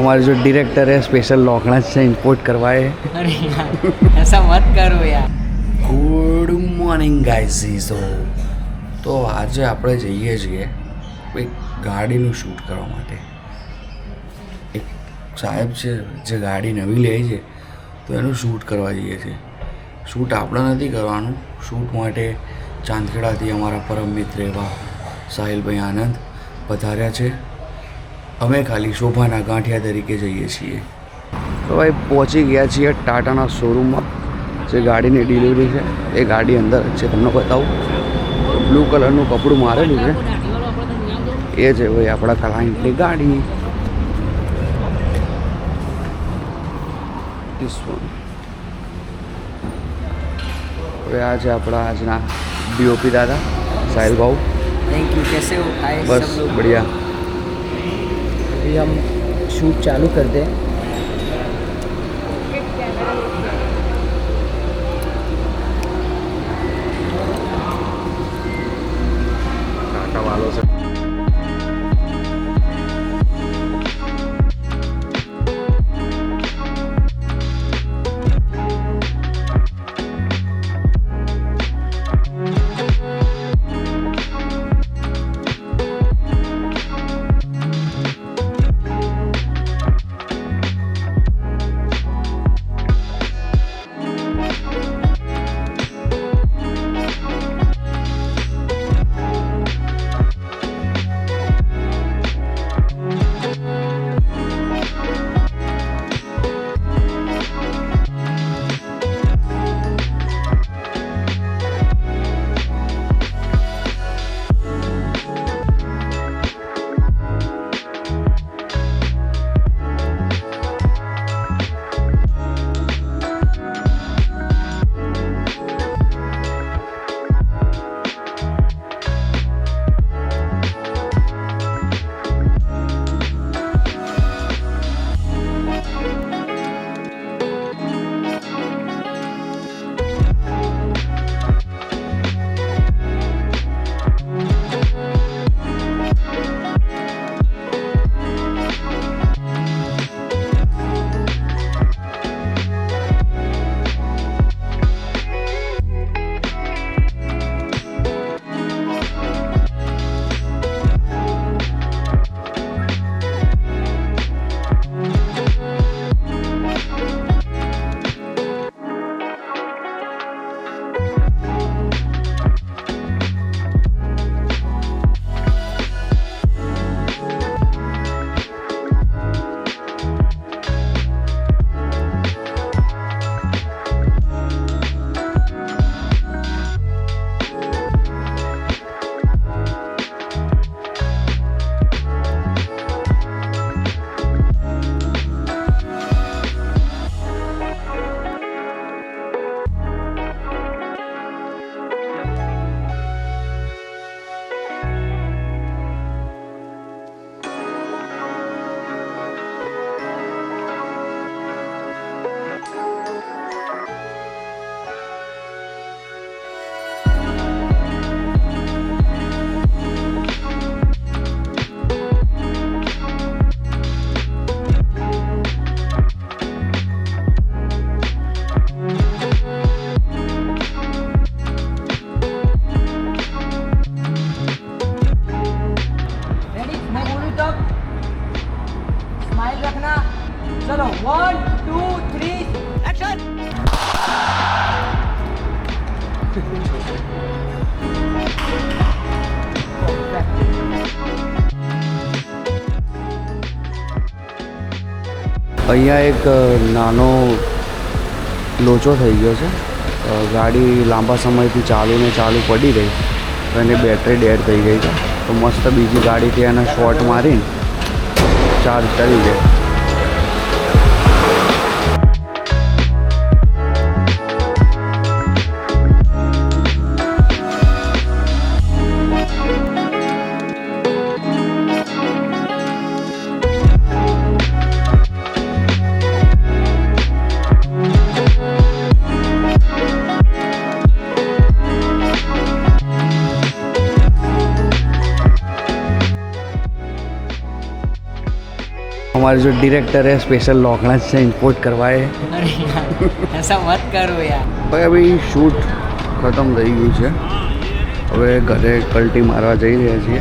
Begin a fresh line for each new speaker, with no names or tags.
हमारे जो डायरेक्टर है स्पेशल लौकड़ा से इंपोर्ट करवाए।
अरे यार ऐसा मत करो यार।
Good morning guys. તો આજે આપણે જઈએ છીએ એક ગાડીનું શૂટ કરવા માટે। એક સાહેબ છે જે ગાડી નવી લે છે તો એનું શૂટ કરવા જઈએ છીએ। શૂટ આપણે નથી કરવાનું, શૂટ માટે ચાંદખેડાથી અમારા પરમ મિત્ર એવા સાહિલભાઈ આનંદ પધાર્યા છે। અમે ખાલી શોભાના ગાંઠિયા તરીકે જઈએ છીએ। તો ભાઈ પહોંચી ગયા છીએ ટાટાના શોરૂમમાં। જે ગાડીની ડિલિવરી છે એ ગાડી અંદર જ છે, તમને બતાવું। બ્લુ કલરનું કપડું મારેલું છે એ છે ભાઈ આપણા ક્લાયન્ટની ગાડી। હવે આ છે આપણા આજના ડીઓપી દાદા સાहिल भाऊ।
Thank you. कैसे हो? हाय
बस
सब लोग।
बढ़िया।
अभी हम शूट चालू कर दें।
टाटा वालों से
चलो 1 2 3 एक्शन।
અહીંયા એક નાનો લોચો થઈ ગયો છે। ગાડી લાંબા સમયથી ચાલુ પડી રહી તો એની બેટરી ડેડ થઈ ગઈ છે। તો મસ્ત બીજી ગાડીથી એને શોર્ટ મારીને ચાર્જ કરી દે। हमारे जो डायरेक्टर है स्पेशल लौकड़ा से इंपोर्ट करवाए हैं।
अरे यार ऐसा मत करो यार.
ભાઈ અભી શૂટ ખતમ થઈ ગયું છે, હવે ઘરે કલ્ટી મારવા જઈ રહ્યા છીએ.